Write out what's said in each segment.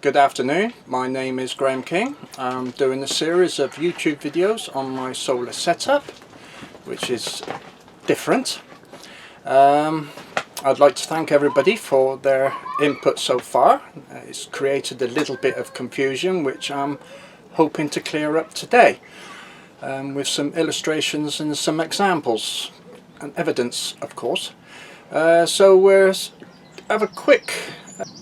Good afternoon, my name is Graham King. I'm doing a series of YouTube videos on my solar setup, which is different. I'd like to thank everybody for their input so far. It's created a little bit of confusion, which I'm hoping to clear up today with some illustrations and some examples and evidence, of course. So we'll have a quick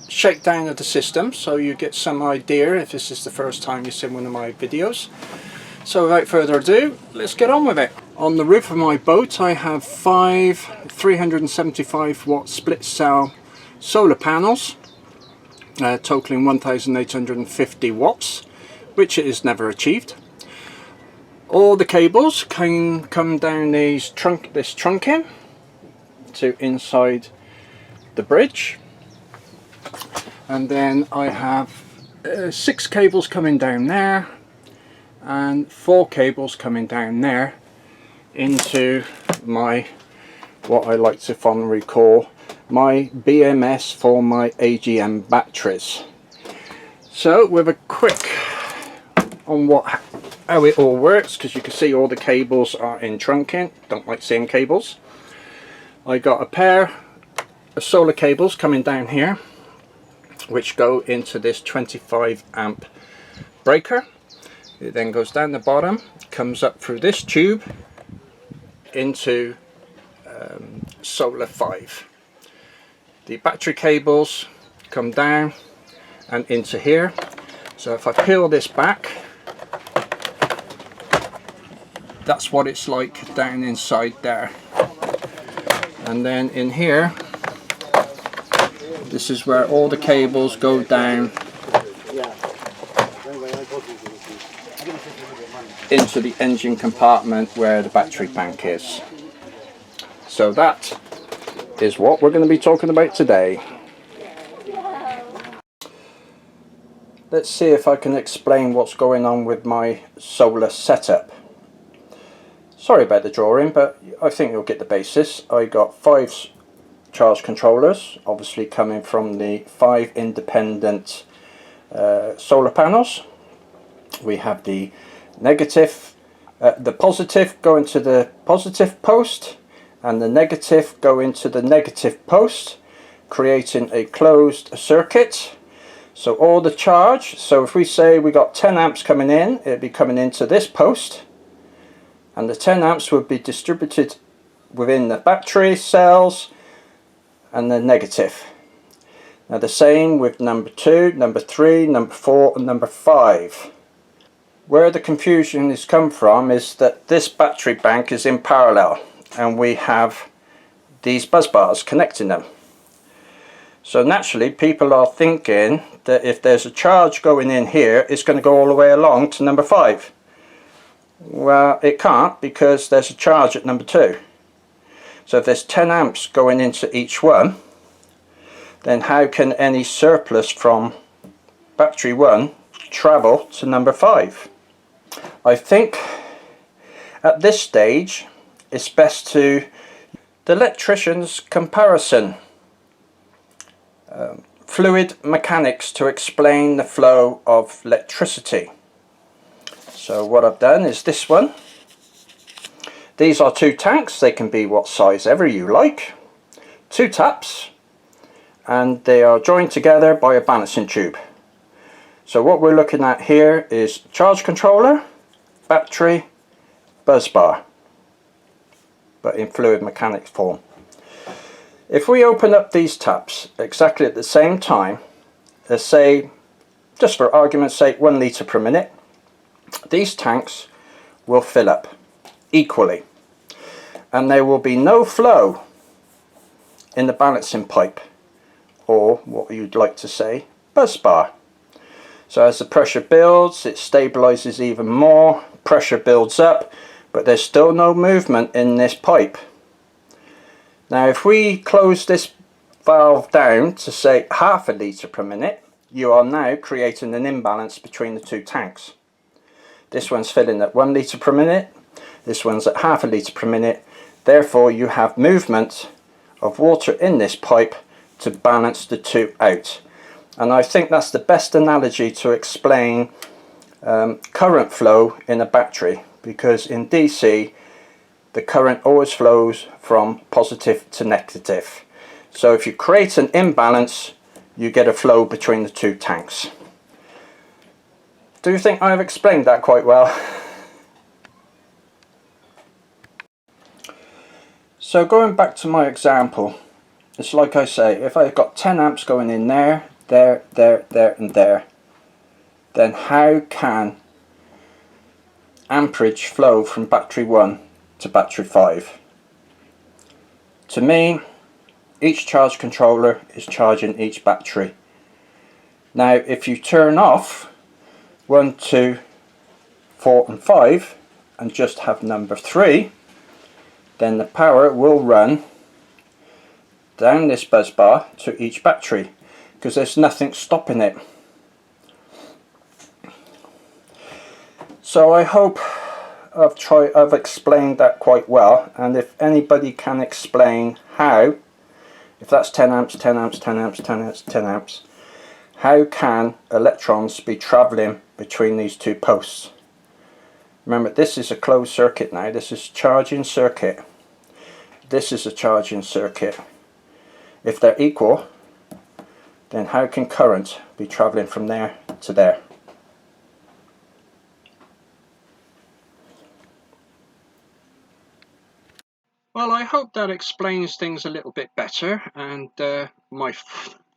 shakedown of the system so you get some idea if this is the first time you've seen one of my videos. So without further ado, let's get on with it. On the roof of my boat I have 5 375 watt split cell solar panels totaling 1850 watts, which is never achieved. All the cables can come down this trunking to inside the bridge. And then I have 6 cables coming down there and 4 cables coming down there into my, what I like to fondly call, my BMS for my AGM batteries. So with a quick on how it all works, because you can see all the cables are in trunking. Don't like seeing cables. I got a pair of solar cables coming down here which go into this 25 amp breaker. It then goes down the bottom, comes up through this tube into solar 5. The battery cables come down and into here. So if I peel this back, that's what it's like down inside there. And then in here, this is where all the cables go down into the engine compartment where the battery bank is. So that is what we're going to be talking about today. Let's see if I can explain what's going on with my solar setup. Sorry about the drawing, but I think you'll get the basis. I got 5 charge controllers, obviously coming from the 5 independent solar panels. We have the negative, the positive going to the positive post and the negative going to the negative post, creating a closed circuit. So all the charge, so if we say we got 10 amps coming in, it'd be coming into this post, and the 10 amps would be distributed within the battery cells and the negative. Now the same with number 2, number 3, number 4 and number 5. Where the confusion has come from is that this battery bank is in parallel and we have these bus bars connecting them. So naturally people are thinking that if there's a charge going in here, it's going to go all the way along to number 5. Well, it can't, because there's a charge at number 2. So if there's 10 amps going into each one, then how can any surplus from battery 1 travel to number 5? I think at this stage it's best to the electrician's comparison, fluid mechanics, to explain the flow of electricity. So what I've done is this one. These are 2 tanks. They can be what size ever you like. 2 taps, and they are joined together by a balancing tube. So what we're looking at here is charge controller, battery, buzz bar, but in fluid mechanics form. If we open up these taps exactly at the same time, let's say, just for argument's sake, 1 litre per minute, these tanks will fill up equally, and there will be no flow in the balancing pipe, or what you'd like to say, buzz bar. So as the pressure builds, it stabilizes even more, pressure builds up, but there's still no movement in this pipe. Now if we close this valve down to say half a litre per minute, you are now creating an imbalance between the 2 tanks. This one's filling at 1 litre per minute, this one's at half a litre per minute. Therefore you have movement of water in this pipe to balance the 2 out. And I think that's the best analogy to explain current flow in a battery, because in DC the current always flows from positive to negative. So if you create an imbalance, you get a flow between the two tanks. Do you think I've explained that quite well? So going back to my example, it's like I say, if I've got 10 amps going in there, there, and there, then how can amperage flow from battery 1 to battery 5? To me, each charge controller is charging each battery. Now if you turn off 1, 2, 4 and 5 and just have number 3, then the power will run down this bus bar to each battery, because there's nothing stopping it. So I hope I've explained that quite well, and if anybody can explain how, if that's 10 amps, 10 amps, 10 amps, 10 amps, 10 amps, how can electrons be travelling between these two posts? Remember, this is a closed circuit now, this is charging circuit, this is a charging circuit. If they're equal, then how can current be travelling from there to there? Well, I hope that explains things a little bit better, and my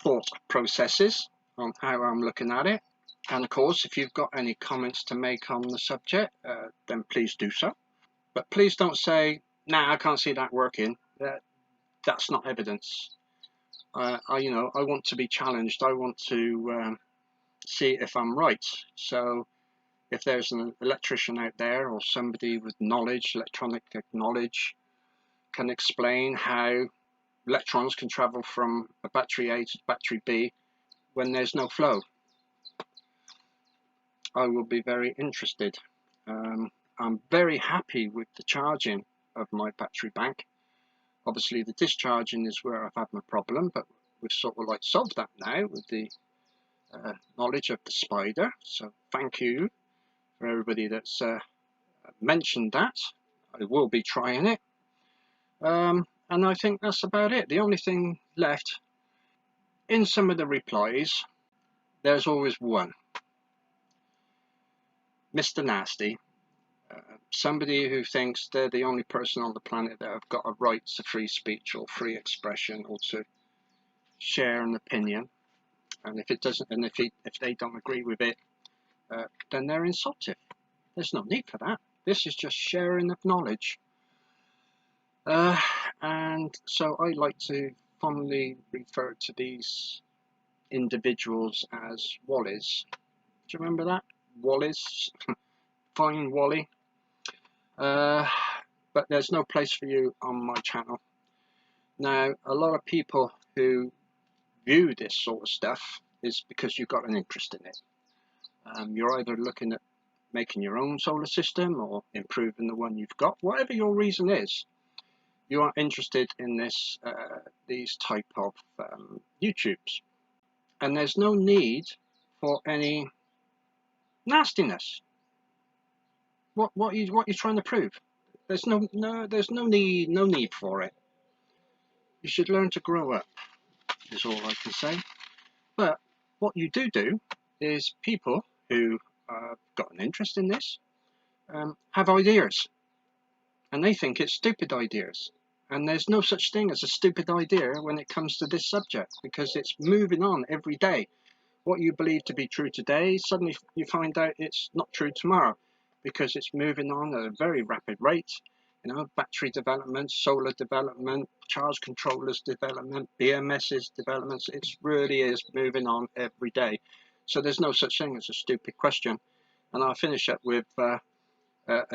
thought processes on how I'm looking at it. And of course, if you've got any comments to make on the subject, then please do so. But please don't say, nah, I can't see that working. That's not evidence. I want to be challenged. I want to see if I'm right. So if there's an electrician out there or somebody with knowledge, electronic knowledge, can explain how electrons can travel from a battery A to battery B when there's no flow, I will be very interested. I'm very happy with the charging of my battery bank. Obviously the discharging is where I've had my problem, but we've sort of like solved that now with the knowledge of the spider. So thank you for everybody that's mentioned that. I will be trying it. And I think that's about it. The only thing left, in some of the replies, there's always one. Mr. Nasty, somebody who thinks they're the only person on the planet that have got a right to free speech or free expression or to share an opinion. And if it doesn't, and if they don't agree with it, then they're insulted. There's no need for that. This is just sharing of knowledge. And so I like to fondly refer to these individuals as Wallies. Do you remember that? Wallies? Fine Wally. But there's no place for you on my channel. Now, a lot of people who view this sort of stuff is because you've got an interest in it. You're either looking at making your own solar system or improving the one you've got. Whatever your reason is, you are interested in these type of YouTubes. And there's no need for any nastiness. What are you trying to prove? There's no need for it. You should learn to grow up, is all I can say. But what you do is people who have got an interest in this have ideas, and they think it's stupid ideas. And there's no such thing as a stupid idea when it comes to this subject, because it's moving on every day. What you believe to be true today, suddenly you find out it's not true tomorrow, because it's moving on at a very rapid rate. You know, battery development, solar development, charge controllers development, BMS's developments. It really is moving on every day. So there's no such thing as a stupid question. And I'll finish up with a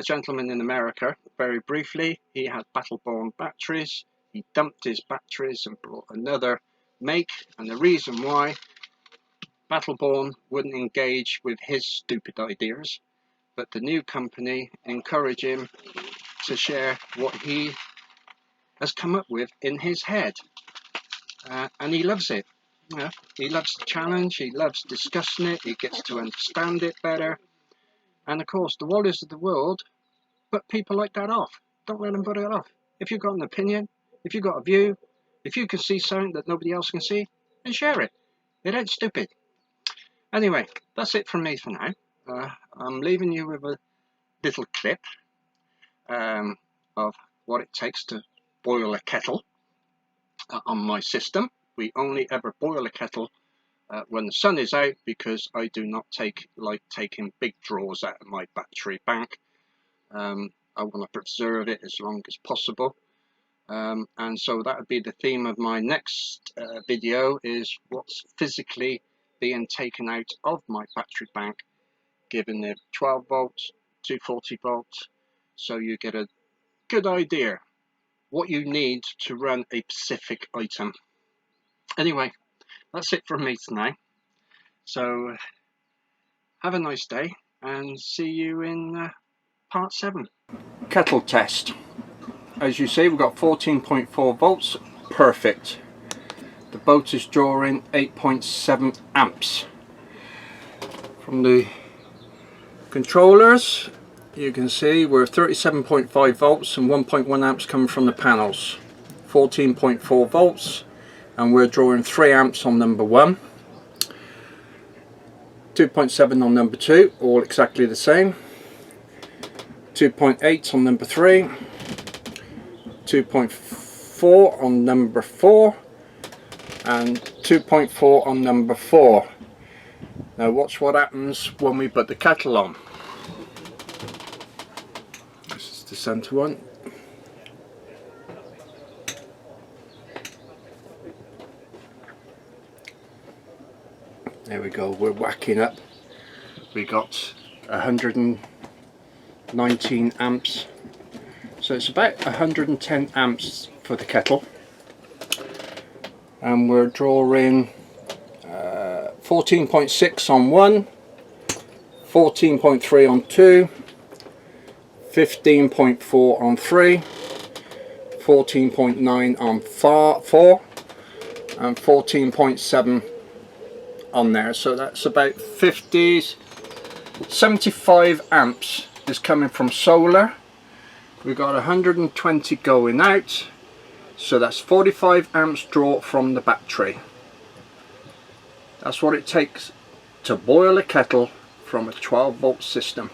gentleman in America, very briefly. He had battle-born batteries. He dumped his batteries and brought another make. And the reason why Battleborn wouldn't engage with his stupid ideas, but the new company encouraged him to share what he has come up with in his head, and he loves it. Yeah, he loves the challenge, he loves discussing it, he gets to understand it better. And of course, the Wallers of the world put people like that off. Don't let them put it off. If you've got an opinion, if you've got a view, if you can see something that nobody else can see, then share it. It ain't stupid. Anyway, that's it from me for now. I'm leaving you with a little clip of what it takes to boil a kettle on my system. We only ever boil a kettle when the sun is out, because I do not like taking big draws out of my battery bank. I want to preserve it as long as possible. And so that would be the theme of my next video, is what's physically being taken out of my battery bank, given the 12 volts, 240 volts, so you get a good idea what you need to run a specific item. Anyway, that's it from me tonight. So have a nice day and see you in part 7. Kettle test. As you see, we've got 14.4 volts, perfect. The boat is drawing 8.7 amps. From the controllers, you can see we're 37.5 volts and 1.1 amps coming from the panels. 14.4 volts, and we're drawing 3 amps on number 1. 2.7 on number 2, all exactly the same. 2.8 on number 3. 2.4 on number 4 and 2.4 on number 4. Now watch what happens when we put the kettle on. This is the centre one. There we go, we're whacking up. We got 119 amps. So it's about 110 amps for the kettle, and we're drawing 14.6 on 1, 14.3 on 2, 15.4 on 3, 14.9 on 4, and 14.7 on there. So that's about 75 amps is coming from solar. We've got 120 going out, so that's 45 amps draw from the battery. That's what it takes to boil a kettle from a 12 volt system.